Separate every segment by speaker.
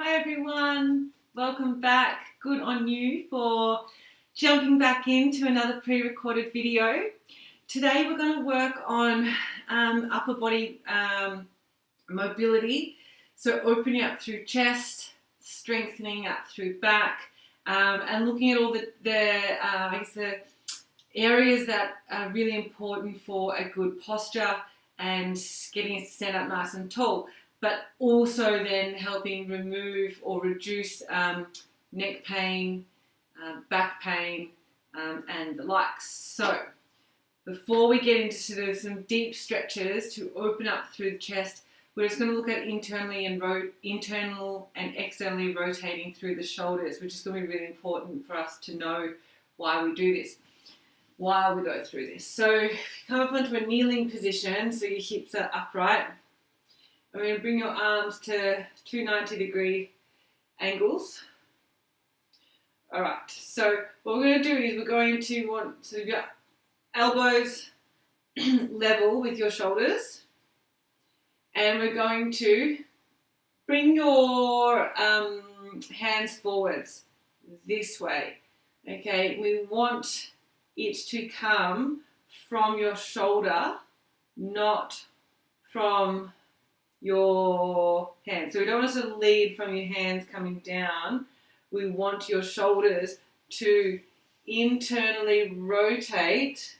Speaker 1: Hi everyone, welcome back. Good on you for jumping back into another pre-recorded video. Today we're going to work on upper body mobility, so opening up through chest, strengthening up through back, and looking at all the areas that are really important for a good posture and getting us to stand up nice and tall, but also then helping remove or reduce neck pain, back pain, and the likes. So before we get into sort of some deep stretches to open up through the chest, we're just going to look at internal and externally rotating through the shoulders, which is going to be really important for us to know why we do this, while we go through this. So if you come up onto a kneeling position, so your hips are upright, I'm going to bring your arms to two 90-degree angles. All right, so what we're going to do is we're going to want to your elbows level with your shoulders, and we're going to bring your hands forwards this way. Okay, we want it to come from your shoulder, not from your hands. So we don't want to lead from your hands coming down. We want your shoulders to internally rotate,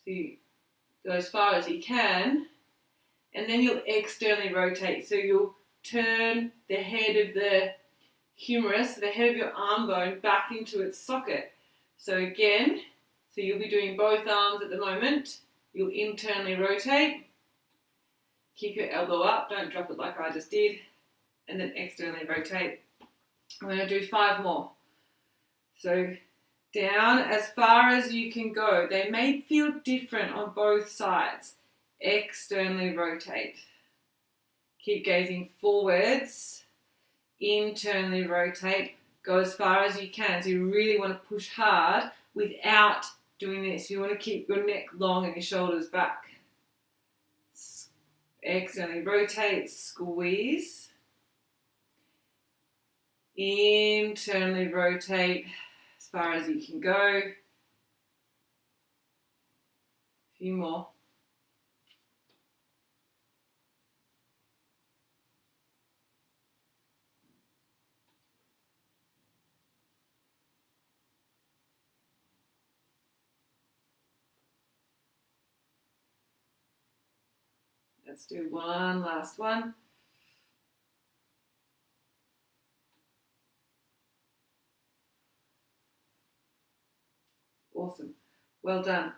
Speaker 1: so you go as far as you can, and then you'll externally rotate. So you'll turn the head of the humerus, the head of your arm bone, back into its socket. So again, so you'll be doing both arms at the moment. You'll internally rotate. Keep your elbow up, don't drop it like I just did, and then externally rotate. I'm going to do 5 more. So down as far as you can go. They may feel different on both sides. Externally rotate. Keep gazing forwards. Internally rotate. Go as far as you can. So you really want to push hard without doing this. You want to keep your neck long and your shoulders back. Externally rotate, squeeze. Internally rotate as far as you can go. A few more. Let's do one last one. Awesome. Well done.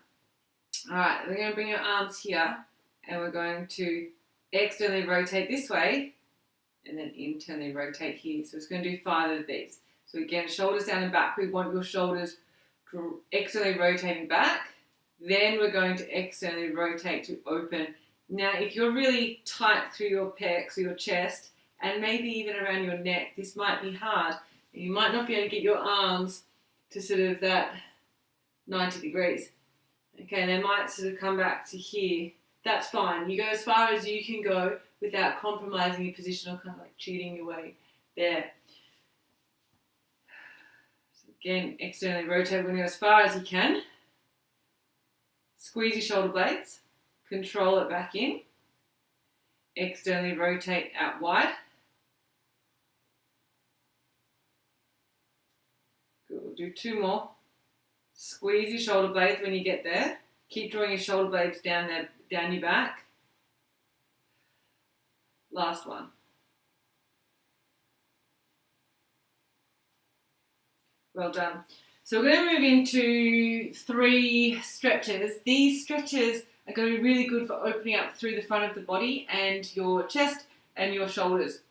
Speaker 1: All right, we're going to bring your arms here, and we're going to externally rotate this way and then internally rotate here. So it's going to do 5 of these. So again, shoulders down and back. We want your shoulders externally rotating back. Then we're going to externally rotate to open. Now, if you're really tight through your pecs or your chest, and maybe even around your neck, this might be hard. You might not be able to get your arms to sort of that 90 degrees. Okay, they might sort of come back to here. That's fine. You go as far as you can go without compromising your position or kind of like cheating your way there. So again, externally rotate. We're going to go as far as you can. Squeeze your shoulder blades. Control it back in. Externally rotate out wide. Good. We'll do 2 more. Squeeze your shoulder blades when you get there. Keep drawing your shoulder blades down your back. Last one. Well done. So we're going to move into 3 stretches. These stretches are going to be really good for opening up through the front of the body and your chest and your shoulders.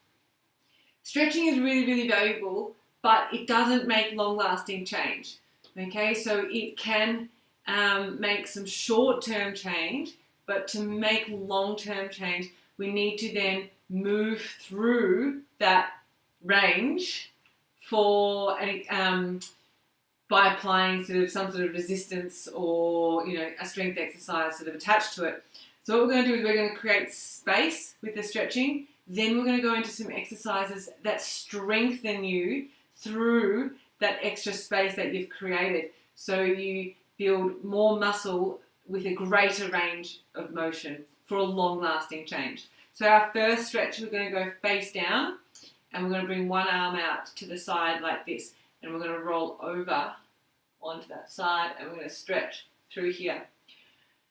Speaker 1: Stretching is really, really valuable, but it doesn't make long-lasting change. Okay, so it can make some short-term change, but to make long-term change, we need to then move through that range by applying some sort of resistance or a strength exercise sort of attached to it. So what we're going to do is we're going to create space with the stretching. Then we're going to go into some exercises that strengthen you through that extra space that you've created. So you build more muscle with a greater range of motion for a long-lasting change. So our first stretch, we're going to go face down, and we're going to bring one arm out to the side like this, and we're going to roll over onto that side, and we're going to stretch through here.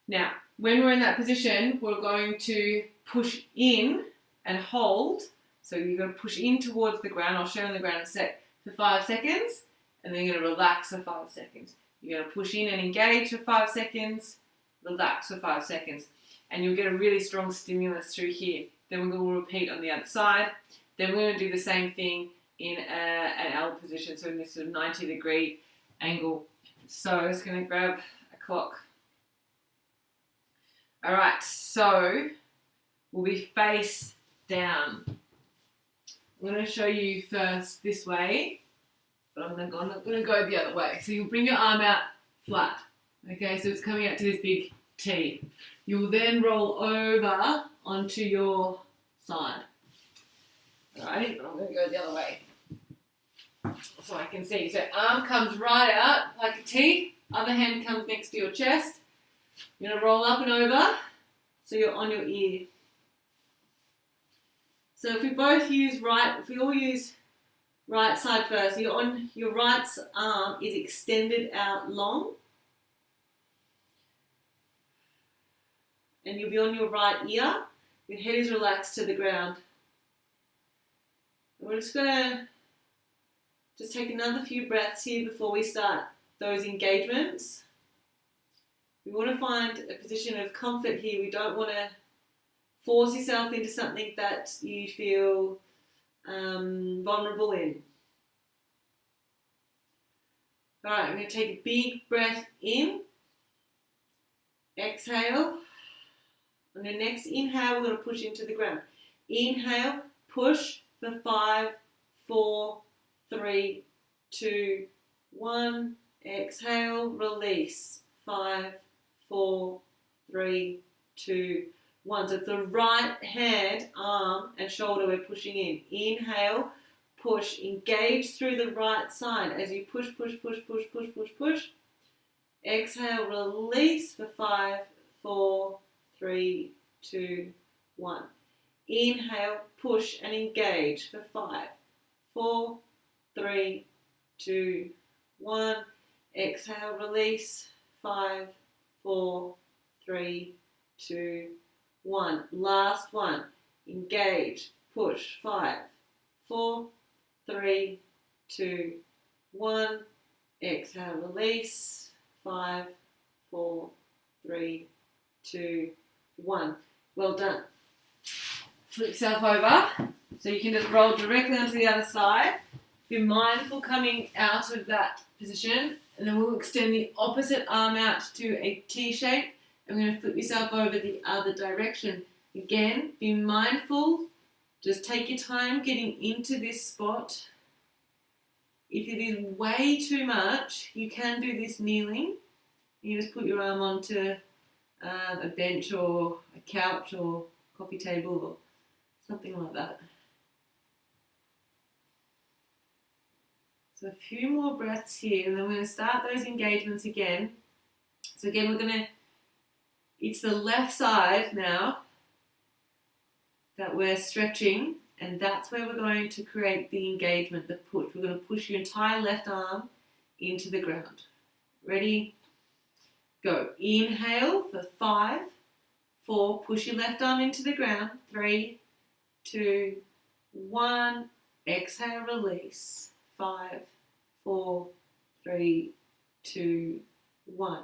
Speaker 1: Now, when we're in that position, we're going to push in and hold. So you're going to push in towards the ground. I'll show you on the ground in a sec for 5 seconds, and then you're going to relax for 5 seconds. You're going to push in and engage for 5 seconds, relax for 5 seconds, and you'll get a really strong stimulus through here. Then we're going to repeat on the other side. Then we're going to do the same thing in an L position, so in this sort of 90-degree angle. So I'm just going to grab a clock. All right, so we'll be face down. I'm going to show you first this way, but I'm not going to go the other way. So you'll bring your arm out flat. Okay, so it's coming out to this big T. You'll then roll over onto your side. Alrighty, but I'm going to go the other way so I can see. So arm comes right out like a T, other hand comes next to your chest. You're going to roll up and over so you're on your ear. So if we all use right side first, you're on your right arm is extended out long, and you'll be on your right ear. Your head is relaxed to the ground. And we're just going to take another few breaths here before we start those engagements. We want to find a position of comfort here. We don't want to force yourself into something that you feel vulnerable in. All right, I'm going to take a big breath in. Exhale. On the next inhale, we're going to push into the ground. Inhale, push for 5, 4, 3, 2, 1. Exhale, release. 5, 4, 3, 2, 1. So it's the right hand, arm, and shoulder we're pushing in. Inhale, push, engage through the right side as you push, push, push, push, push, push, push. Exhale, release for 5, 4, 3, 2, 1. Inhale, push and engage for 5, 4, 3, 2, 1. Exhale, release. 5, 4, 3, 2, 1. Last one. Engage. Push. 5, 4, 3, 2, 1. Exhale, release. 5, 4, 3, 2, 1. Well done. Flip yourself over so you can just roll directly onto the other side. Be mindful coming out of that position, and then we'll extend the opposite arm out to a T shape. I'm going to flip yourself over the other direction. Again, be mindful. Just take your time getting into this spot. If it is way too much, you can do this kneeling. You just put your arm onto a bench or a couch or coffee table or something like that. So a few more breaths here, and then we're going to start those engagements again. So again, it's the left side now that we're stretching, and that's where we're going to create the engagement, the push. We're going to push your entire left arm into the ground. Ready? Go. Inhale for 5, 4, push your left arm into the ground. 3, 2, 1. Exhale, release. 5, 4, 3, 2, 1.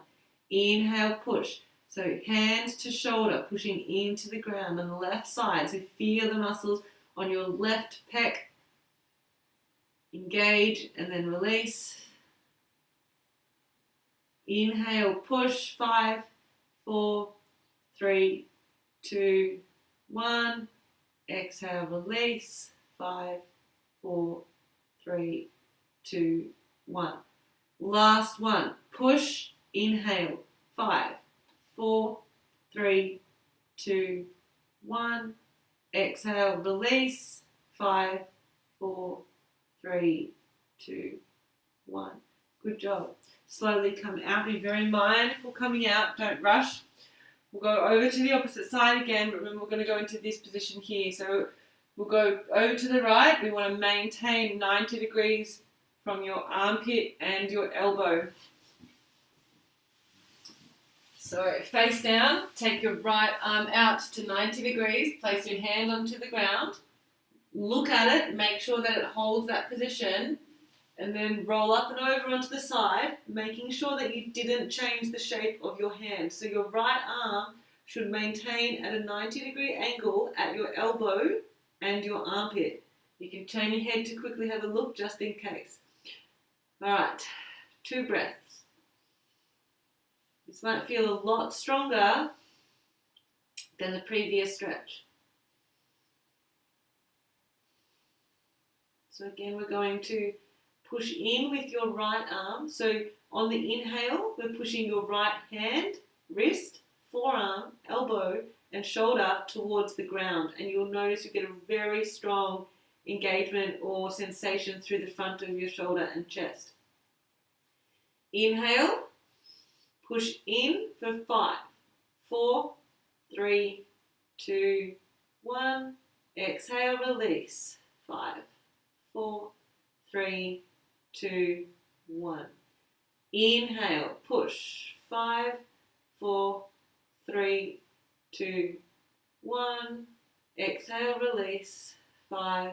Speaker 1: Inhale, push. So hands to shoulder, pushing into the ground on the left side. So feel the muscles on your left pec. Engage and then release. Inhale, push. 5, 4, 3, 2, 1. Exhale, release. 5, 4, 3, 2, 1. Last one. Push. Inhale. 5, 4, 3, 2, 1. exhale, release. 5, 4, 3, 2, 1. Good job. Slowly come out. Be very mindful coming out. Don't rush. We'll go over to the opposite side again, but remember we're going to go into this position here. So we'll go over to the right. We want to maintain 90 degrees from your armpit and your elbow. So face down, take your right arm out to 90 degrees, place your hand onto the ground, look at it, make sure that it holds that position, and then roll up and over onto the side, making sure that you didn't change the shape of your hand. So your right arm should maintain at a 90-degree angle at your elbow and your armpit. You can turn your head to quickly have a look just in case. All right, 2 breaths. This might feel a lot stronger than the previous stretch. So again, we're going to push in with your right arm. So on the inhale, we're pushing your right hand, wrist, forearm, elbow, and shoulder towards the ground. And you'll notice you get a very strong engagement or sensation through the front of your shoulder and chest. Inhale, push in for 5, 4, 3, 2, 1. Exhale, release. 5, 4, 3, 2, 1. Inhale, push. 5, 4, 3, 2, 1. Exhale, release. 5,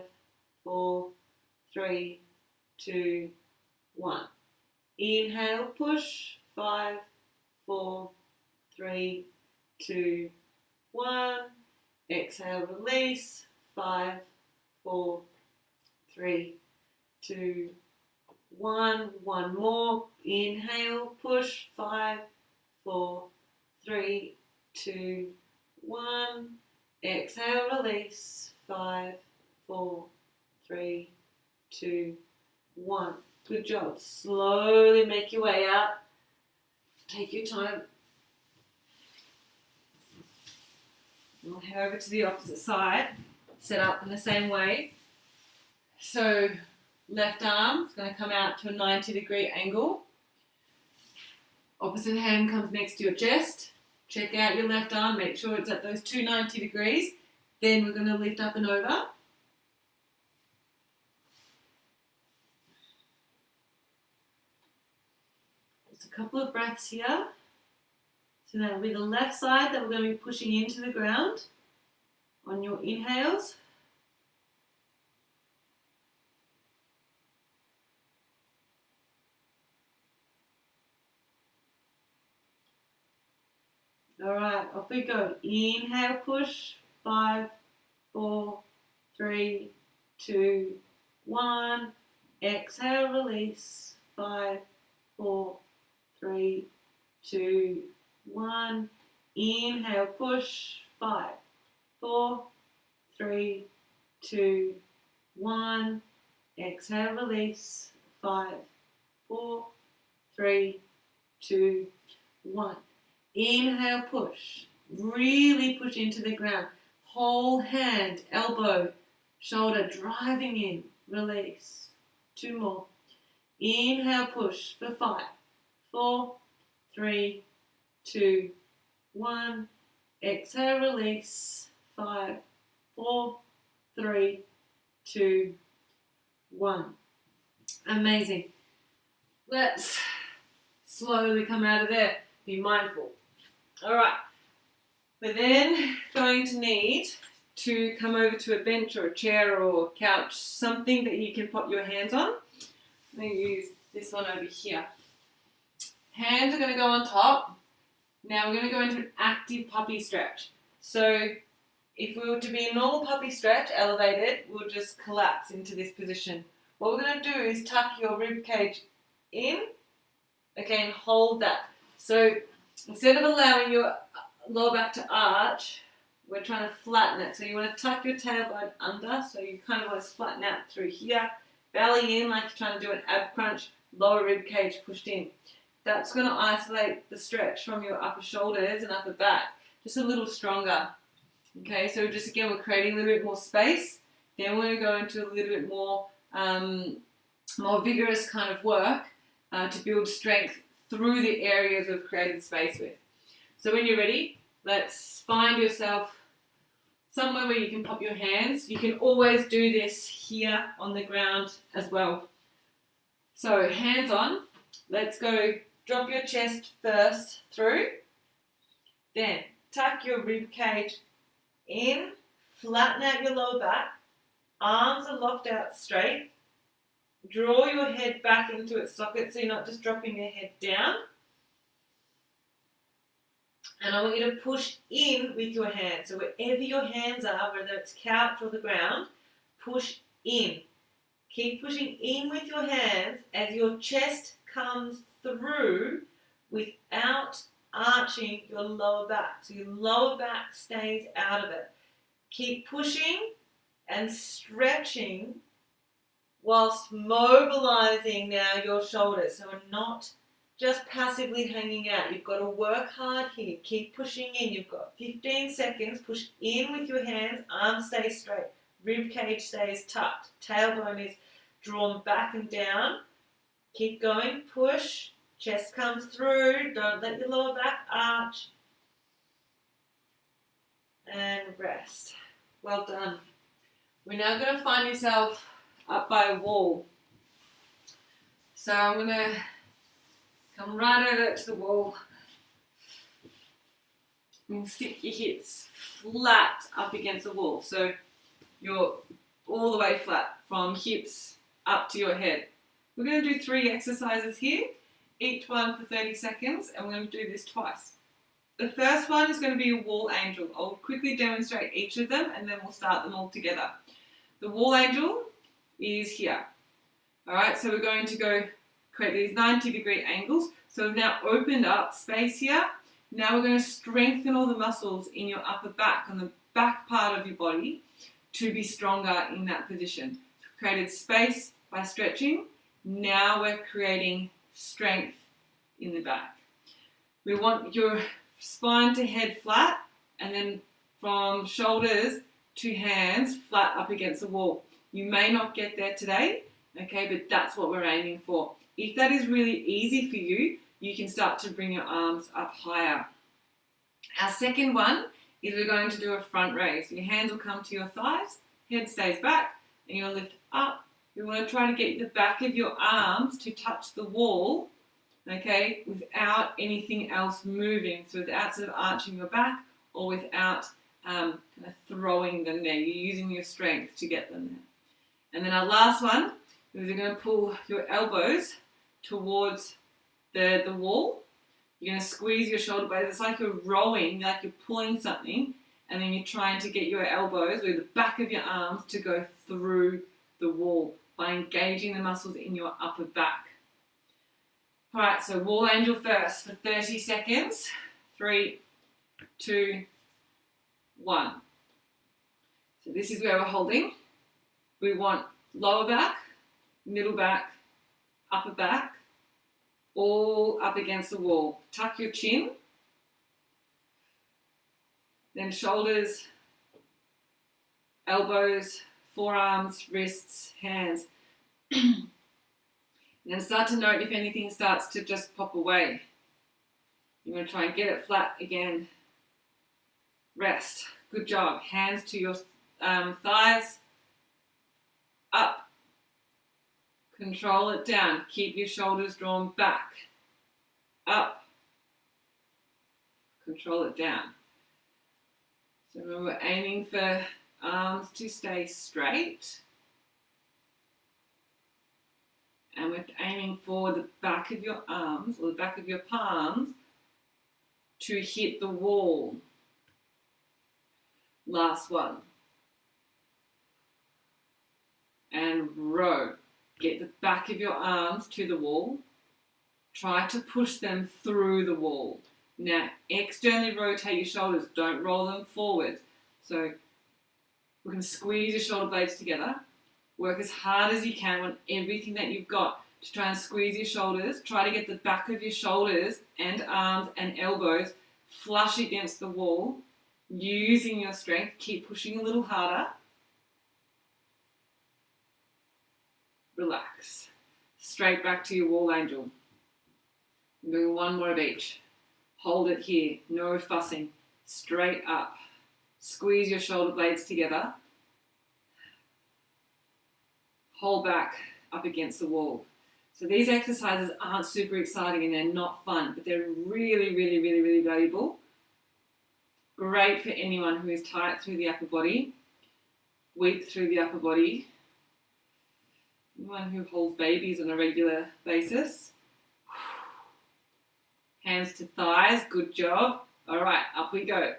Speaker 1: 4, 3, 2, 1. Inhale, push. 5, 4, 3, 2, 1. Exhale, release. 5, 4, 3, 2, 1. One more. Inhale, push. 5, 4, 3, 2, 1. Exhale, release. 5, 4, 3, 2, 1. Good job. Slowly make your way out. Take your time. We'll head over to the opposite side. Set up in the same way. So left arm is going to come out to a 90-degree angle. Opposite hand comes next to your chest. Check out your left arm. Make sure it's at those 290 degrees. Then we're going to lift up and over. Just a couple of breaths here. So that'll be the left side that we're going to be pushing into the ground on your inhales. All right, off we go. Inhale, push. 5, 4, 3, 2, 1. Exhale, release. 5, 4, 3, 2, 1. Inhale, push. 5, 4, 3, 2, 1. Exhale, release. 5, 4, 3, 2, 1. Inhale, push. Really push into the ground. Whole hand, elbow, shoulder driving in. Release. 2 more. Inhale, push for 5, 4, 3, 2, 1. Exhale, release. 5, 4, 3, 2, 1. Amazing. Let's slowly come out of there. Be mindful. All right. We're then going to need to come over to a bench or a chair or couch, something that you can pop your hands on. I'm going to use this one over here. Hands are going to go on top. Now we're going to go into an active puppy stretch. So if we were to be a normal puppy stretch, elevated, we'll just collapse into this position. What we're going to do is tuck your rib cage in. Again, hold that. So instead of allowing your lower back to arch, we're trying to flatten it. So you want to tuck your tailbone under, so you kind of want to flatten out through here. Belly in like you're trying to do an ab crunch, lower rib cage pushed in. That's going to isolate the stretch from your upper shoulders and upper back, just a little stronger. Okay, so just again, we're creating a little bit more space. Then we're going to go into a little bit more, more vigorous kind of work to build strength through the areas we've created space with. So when you're ready, let's find yourself somewhere where you can pop your hands. You can always do this here on the ground as well. So hands on. Let's go. Drop your chest first through. Then tuck your rib cage in. Flatten out your lower back. Arms are locked out straight. Draw your head back into its socket so you're not just dropping your head down. And I want you to push in with your hands. So wherever your hands are, whether it's couch or the ground, push in. Keep pushing in with your hands as your chest comes through without arching your lower back. So your lower back stays out of it. Keep pushing and stretching whilst mobilizing now your shoulders. So we're not just passively hanging out. You've got to work hard here. Keep pushing in. You've got 15 seconds. Push in with your hands. Arms stay straight. Rib cage stays tucked. Tailbone is drawn back and down. Keep going. Push. Chest comes through. Don't let your lower back arch. And rest. Well done. We're now going to find yourself up by a wall. So I'm going to come right over to the wall and stick your hips flat up against the wall. So you're all the way flat from hips up to your head. We're going to do 3 exercises here, each one for 30 seconds, and we're going to do this twice. The first one is going to be a wall angel. I'll quickly demonstrate each of them and then we'll start them all together. The wall angel is here. Alright, so we're going to go create these 90-degree angles. So we've now opened up space here. Now we're going to strengthen all the muscles in your upper back, on the back part of your body, to be stronger in that position. We've created space by stretching. Now we're creating strength in the back. We want your spine to head flat, and then from shoulders to hands flat up against the wall. You may not get there today, okay, but that's what we're aiming for. If that is really easy for you, you can start to bring your arms up higher. Our second one is we're going to do a front raise. Your hands will come to your thighs, head stays back, and you'll lift up. You want to try to get the back of your arms to touch the wall, okay, without anything else moving. So without sort of arching your back or without kind of throwing them there. You're using your strength to get them there. And then our last one is you're going to pull your elbows towards the wall. You're going to squeeze your shoulder blades. It's like you're rowing, like you're pulling something, and then you're trying to get your elbows or the back of your arms to go through the wall by engaging the muscles in your upper back. All right, so wall angel first for 30 seconds. 3, 2, 1. So this is where we're holding. We want lower back, middle back, upper back, all up against the wall. Tuck your chin. Then shoulders, elbows, forearms, wrists, hands. And then start to note if anything starts to just pop away. You want to try and get it flat again. Rest. Good job. Hands to your thighs. Up. Control it down. Keep your shoulders drawn back. Up. Control it down. So remember, we're aiming for arms to stay straight. And we're aiming for the back of your arms or the back of your palms to hit the wall. Last one. And row. Get the back of your arms to the wall. Try to push them through the wall. Now, externally rotate your shoulders. Don't roll them forward. So we're going to squeeze your shoulder blades together. Work as hard as you can on everything that you've got to try and squeeze your shoulders. Try to get the back of your shoulders and arms and elbows flush against the wall using your strength, keep pushing a little harder. Relax. Straight back to your wall angel. I'm doing one more of each. Hold it here, no fussing. Straight up. Squeeze your shoulder blades together. Hold back up against the wall. So these exercises aren't super exciting and they're not fun, but they're really, really, really, really valuable. Great for anyone who is tight through the upper body, weak through the upper body, anyone who holds babies on a regular basis. Hands to thighs, good job. All right, up we go.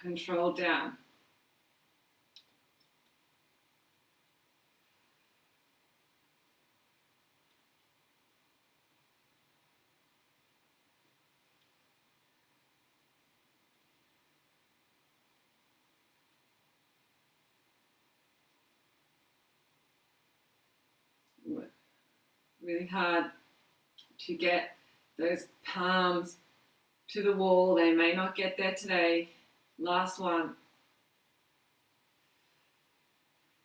Speaker 1: Control down. Really hard to get those palms to the wall. They may not get there today. Last one.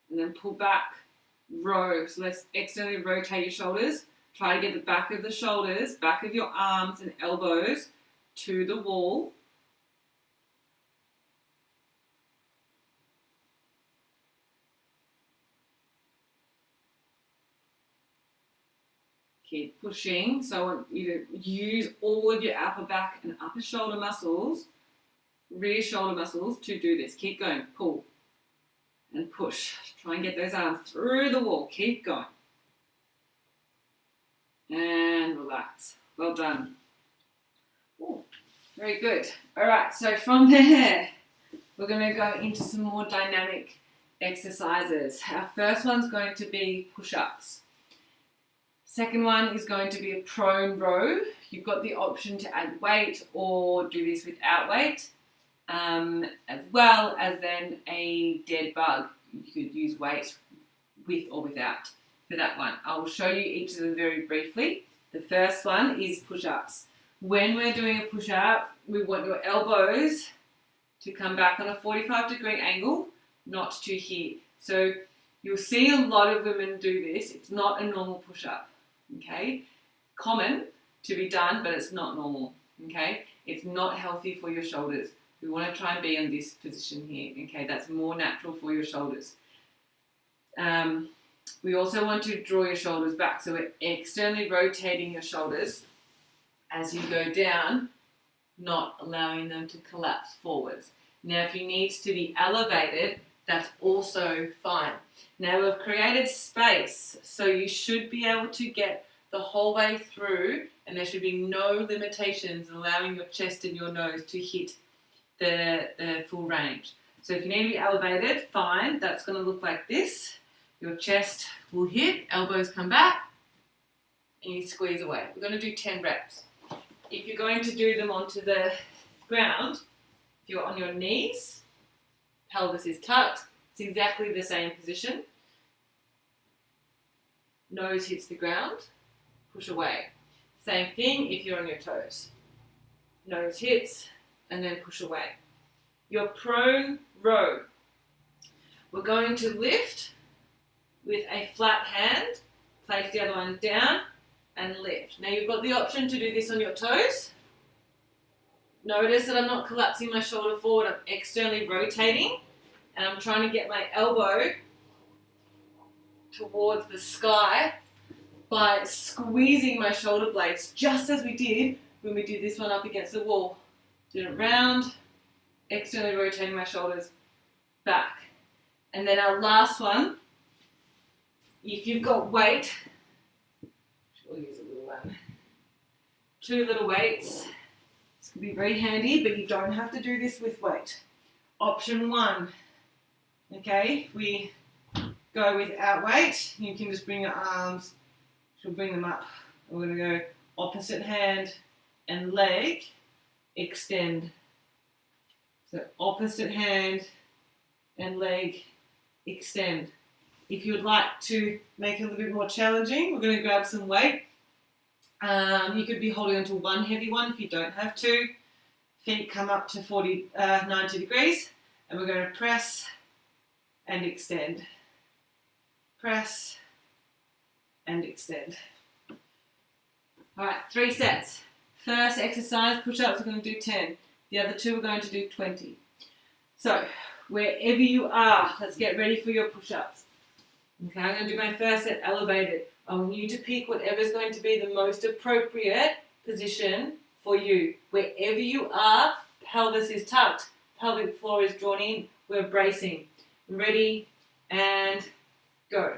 Speaker 1: And then pull back, row. So let's externally rotate your shoulders. Try to get the back of the shoulders, back of your arms and elbows to the wall. Keep pushing. So I want you to use all of your upper back and upper shoulder muscles, rear shoulder muscles to do this. Keep going. Pull and push. Try and get those arms through the wall. Keep going. And relax. Well done. Ooh, very good. All right, so from there, we're going to go into some more dynamic exercises. Our first one's going to be push-ups. Second one is going to be a prone row. You've got the option to add weight or do this without weight, as well as then a dead bug. You could use weight with or without for that one. I will show you each of them very briefly. The first one is push-ups. When we're doing a push-up, we want your elbows to come back on a 45-degree angle, not to here. So you'll see a lot of women do this. It's not a normal push-up. Okay, common to be done, but it's not normal. Okay, it's not healthy for your shoulders. We want to try and be in this position here. Okay, that's more natural for your shoulders. We also want to draw your shoulders back, so we're externally rotating your shoulders as you go down, not allowing them to collapse forwards. Now, if you need to be elevated, that's also fine. Now we've created space, so you should be able to get the whole way through, and there should be no limitations in allowing your chest and your nose to hit the full range. So if you need to be elevated, fine, that's going to look like this. Your chest will hit, elbows come back, and you squeeze away. We're going to do 10 reps. If you're going to do them onto the ground, if you're on your knees, pelvis is tucked, it's exactly the same position. Nose hits the ground, push away. Same thing if you're on your toes. Nose hits and then push away. Your prone row. We're going to lift with a flat hand, place the other one down and lift. Now you've got the option to do this on your toes. Notice that I'm not collapsing my shoulder forward, I'm externally rotating and I'm trying to get my elbow towards the sky by squeezing my shoulder blades, just as we did when we did this one up against the wall. Did it round, externally rotating my shoulders back. And then our last one, if you've got weight, we'll use a little one. 2 little weights. This can be very handy, but you don't have to do this with weight. Option 1, okay, we go without weight. You can just bring your arms, she'll bring them up. We're going to go opposite hand and leg, extend. So opposite hand and leg, extend. If you would like to make it a little bit more challenging, we're going to grab some weight. You could be holding onto one heavy one if you don't have to. Feet come up to 90 degrees, and we're going to press and extend. Press and extend. All right, 3 sets. First exercise, push-ups, we're going to do 10. The other 2 we're going to do 20. So, wherever you are, let's get ready for your push-ups. Okay, I'm going to do my first set elevated. I want you to pick whatever is going to be the most appropriate position for you. Wherever you are, pelvis is tucked, pelvic floor is drawn in, we're bracing. Ready, and go.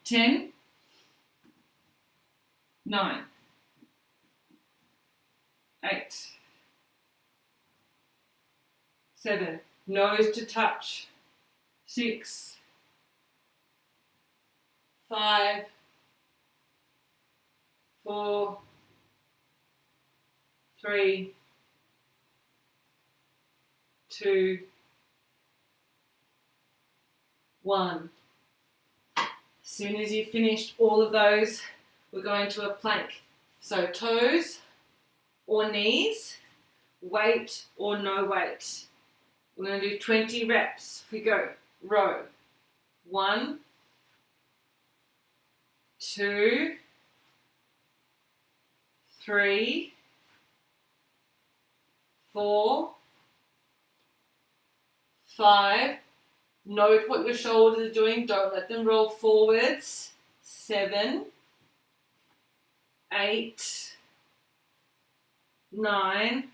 Speaker 1: 10, 9, 8, 7, nose to touch, 6, 5, 4, 3, 2, 1. As soon as you've finished all of those, we're going to a plank. So toes or knees, weight or no weight. We're going to do 20 reps. We go. Row. 1, 2, 3, 4, 5. Note what your shoulders are doing. Don't let them roll forwards. 7, 8, 9,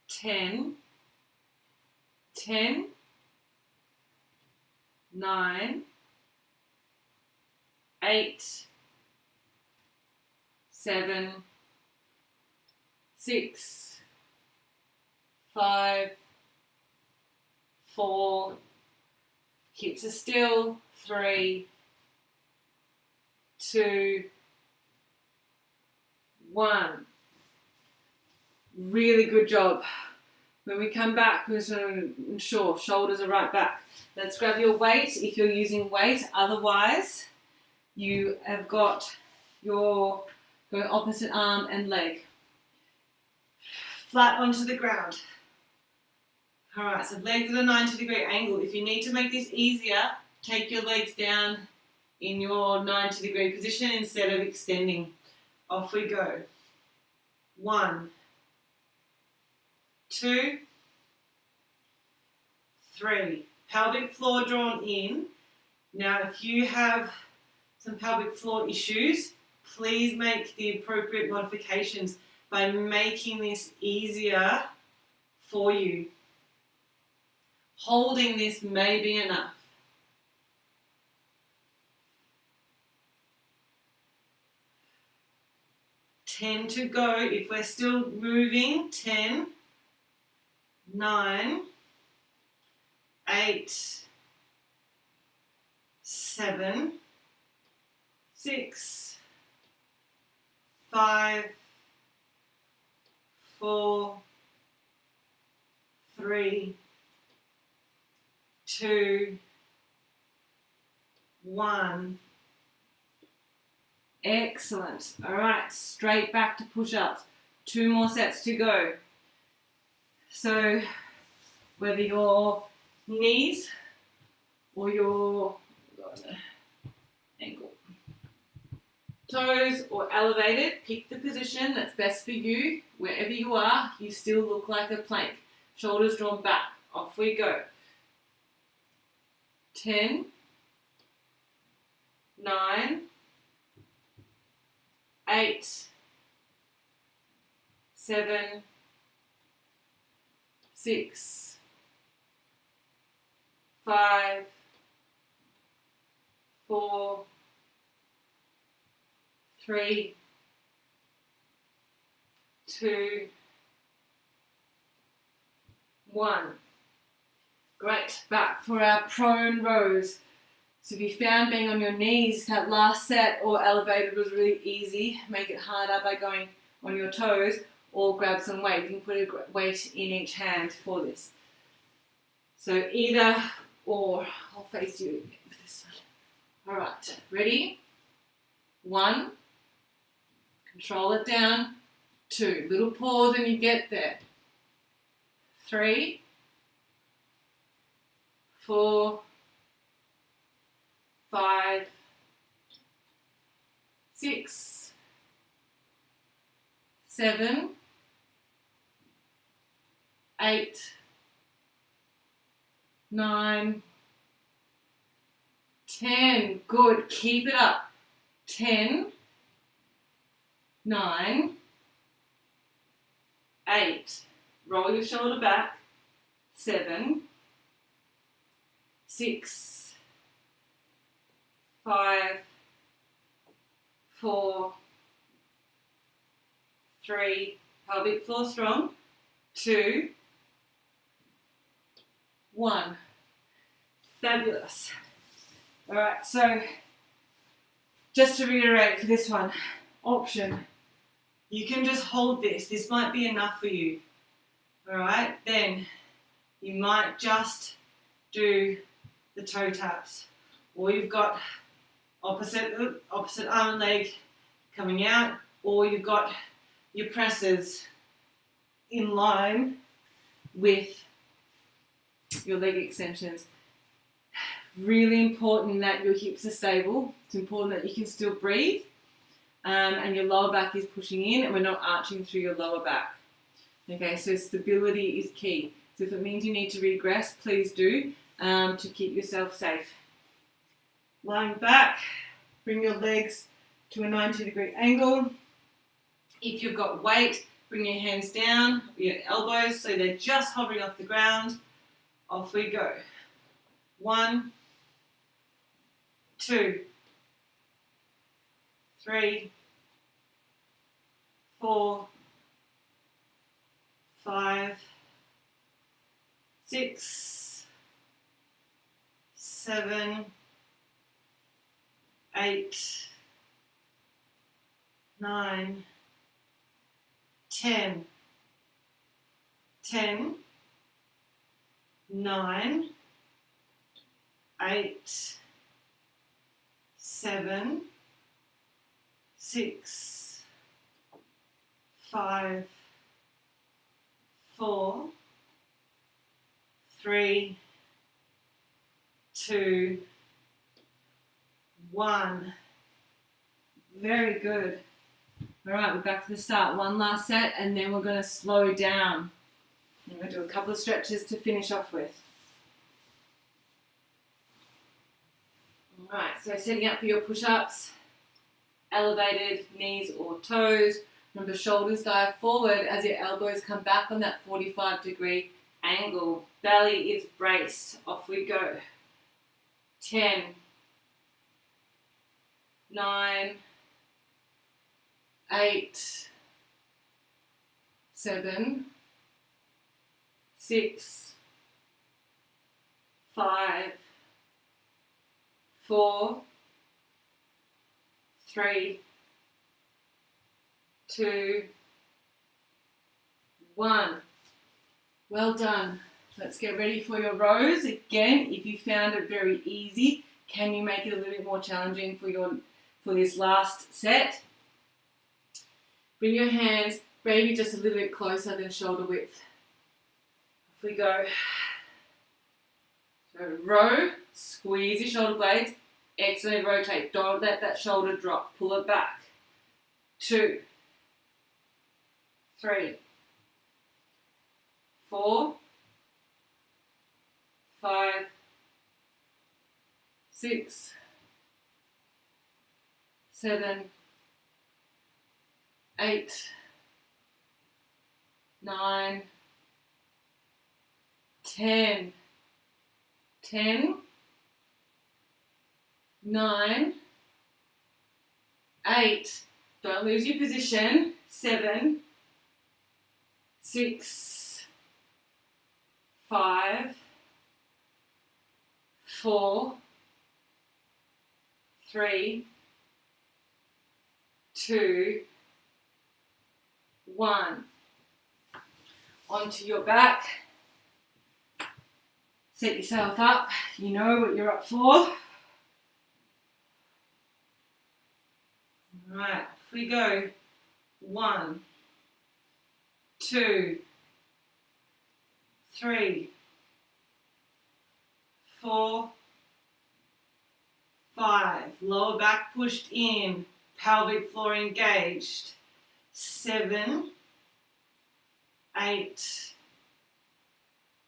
Speaker 1: 10, 10, 9, 8, 7, 6, 5, 4, hips are still, 3, 2, 1. Really good job. When we come back, we're just going to ensure shoulders are right back. Let's grab your weight if you're using weight. Otherwise, you have got your going opposite arm and leg. Flat onto the ground. All right, so legs at a 90-degree angle. If you need to make this easier, take your legs down in your 90-degree position instead of extending. Off we go. 1, 2, 3. Pelvic floor drawn in. Now, if you have some pelvic floor issues, please make the appropriate modifications by making this easier for you. Holding this may be enough. Ten to go. If we're still moving, 10, 9, 8, 7, 6, 5, 4, 3, 2, 1. Excellent. All right, straight back to push-ups. 2 more sets to go. So whether your knees or your ankle, toes or elevated, pick the position that's best for you. Wherever you are, you still look like a plank. Shoulders drawn back. Off we go. 10, 9, 8, 7, 6, 5, 4, 3, 2, 1. Great. Back for our prone rows. So if you found being on your knees, that last set or elevated was really easy, make it harder by going on your toes or grab some weight. You can put a weight in each hand for this. So either or. I'll face you this side. All right. Ready? 1. Control it down. 2. Little pause and you get there. 3, 4, 5, 6, 7, 8, 9, 10. Good. Keep it up. 10, 9, 8. Roll your shoulder back. 7, 6, 5, 4, 3, pelvic floor strong, 2, 1. Fabulous. All right, so just to reiterate for this one, option, you can just hold this. This might be enough for you. All right, then you might just do the toe taps, or you've got opposite arm and leg coming out, or you've got your presses in line with your leg extensions. Really important that your hips are stable. It's important that you can still breathe, and your lower back is pushing in and we're not arching through your lower back. Okay, so stability is key. So if it means you need to regress, please do, to keep yourself safe. Lying back, bring your legs to a 90-degree angle. If you've got weight, bring your hands down, your elbows, so they're just hovering off the ground. Off we go. 1, 2, 3, 4, 5, 6, 7, 8, 9, 10. 10, 9, 8, 7, 6, 5, 4, 3, 2, 1. Very good. All right, we're back to the start. One last set and then we're going to slow down. I'm going to do a couple of stretches to finish off with. All right, so setting up for your push-ups, elevated knees or toes. Remember, shoulders dive forward as your elbows come back on that 45-degree angle. Belly is braced. Off we go. 10, 9, 8, 7, 6, 5, 4, 3, 2, 1. Well done. Let's get ready for your rows. Again, if you found it very easy, can you make it a little bit more challenging for this last set? Bring your hands maybe just a little bit closer than shoulder width. Off we go. So row, squeeze your shoulder blades, externally rotate. Don't let that shoulder drop. Pull it back. 2, 3, 4, 5, 6, 7, 8, 9, 10. 10, 9, 8. Don't lose your position. 7, 6, 5, 4, 3, 2, 1. Onto your back. Set yourself up. You know what you're up for. All right, off we go. 1, 2, 3, 4, 5. Lower back pushed in, pelvic floor engaged. 7, 8,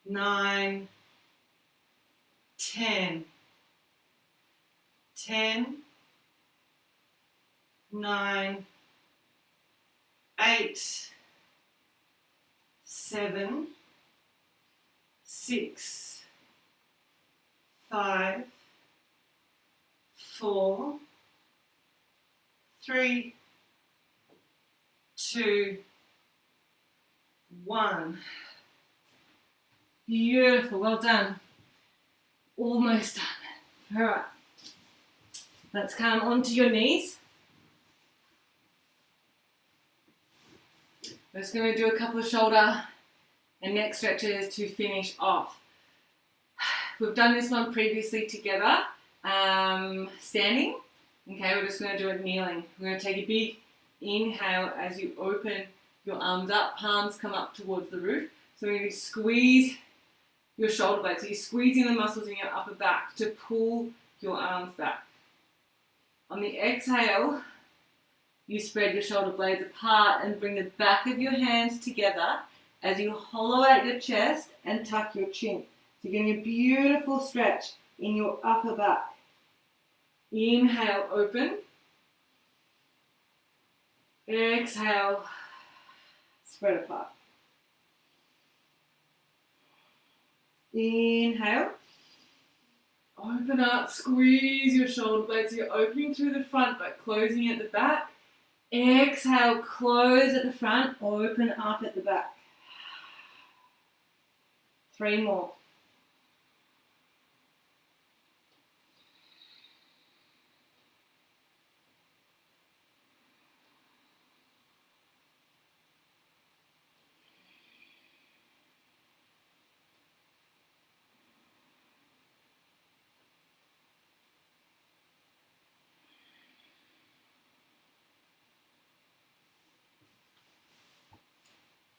Speaker 1: 9, 10. 10, 9, 8, 7, 6, 5, 4, 3, 2, 1. Beautiful, well done. Almost done. All right. Let's come onto your knees. We're just going to do a couple of shoulder and neck stretches to finish off. We've done this one previously together, standing. Okay, we're just going to do it kneeling. We're going to take a big inhale as you open your arms up, palms come up towards the roof. So we're going to squeeze your shoulder blades. So you're squeezing the muscles in your upper back to pull your arms back. On the exhale, you spread your shoulder blades apart and bring the back of your hands together as you hollow out your chest and tuck your chin. So you're getting a beautiful stretch in your upper back. Inhale, open. Exhale, spread apart. Inhale. Open up, squeeze your shoulder blades. So you're opening through the front but closing at the back. Exhale, close at the front, open up at the back. 3 more.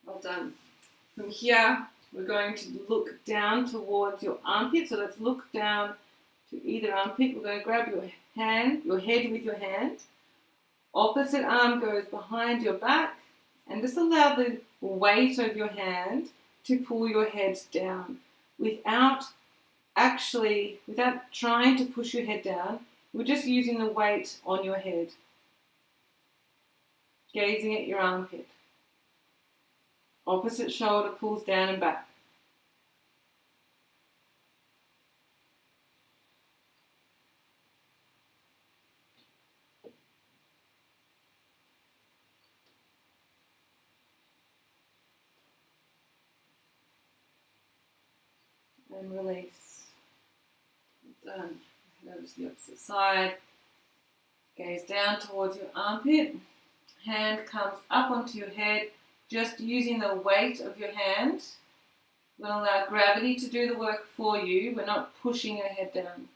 Speaker 1: Well done. From here, we're going to look down towards your armpit. So let's look down to either armpit. We're going to grab your head with your hand. Opposite arm goes behind your back. And just allow the weight of your hand to pull your head down. Without trying to push your head down, we're just using the weight on your head. Gazing at your armpit. Opposite shoulder pulls down and back. And release. Done. Notice the opposite side. Gaze down towards your armpit. Hand comes up onto your head. Just using the weight of your hand. We're going to allow gravity to do the work for you. We're not pushing your head down.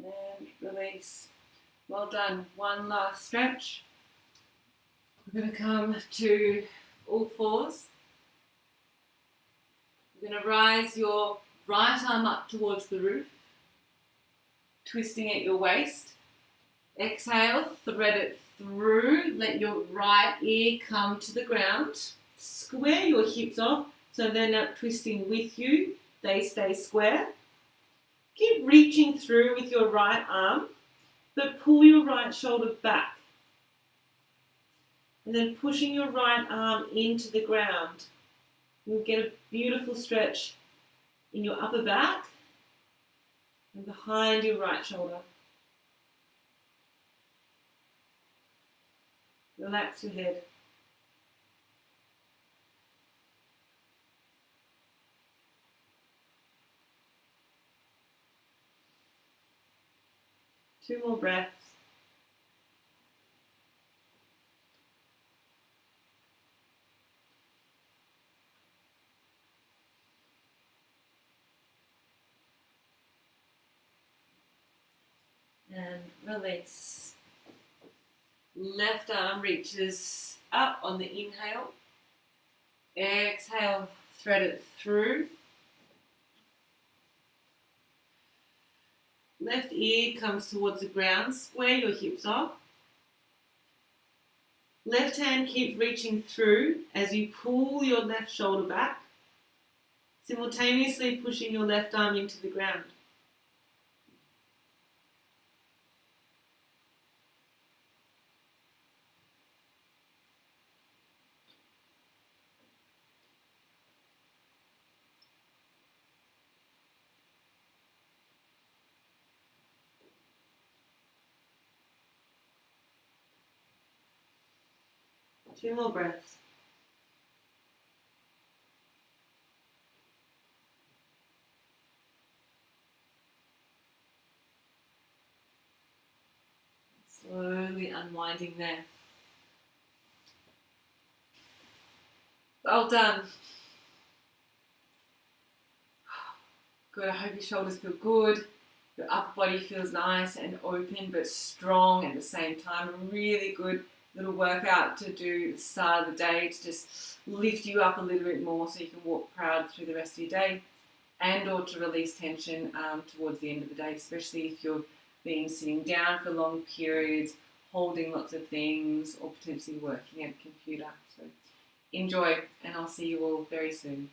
Speaker 1: And release. Well done. One last stretch. We're going to come to all fours. You're going to rise your right arm up towards the roof, twisting at your waist. Exhale, thread it through. Let your right ear come to the ground. Square your hips off so they're not twisting with you. They stay square. Keep reaching through with your right arm, but pull your right shoulder back. And then pushing your right arm into the ground. You'll get a beautiful stretch in your upper back and behind your right shoulder. Relax your head. 2 more breaths. And release. Left arm reaches up on the inhale. Exhale, thread it through. Left ear comes towards the ground. Square your hips off. Left hand keeps reaching through as you pull your left shoulder back, simultaneously pushing your left arm into the ground. Two more breaths. Slowly unwinding there. Well done. Good, I hope your shoulders feel good. Your upper body feels nice and open but strong at the same time. A really good little workout to do at the start of the day to just lift you up a little bit more so you can walk proud through the rest of your day, and or to release tension towards the end of the day, especially if you're being sitting down for long periods, holding lots of things, or potentially working at a computer. So enjoy, and I'll see you all very soon.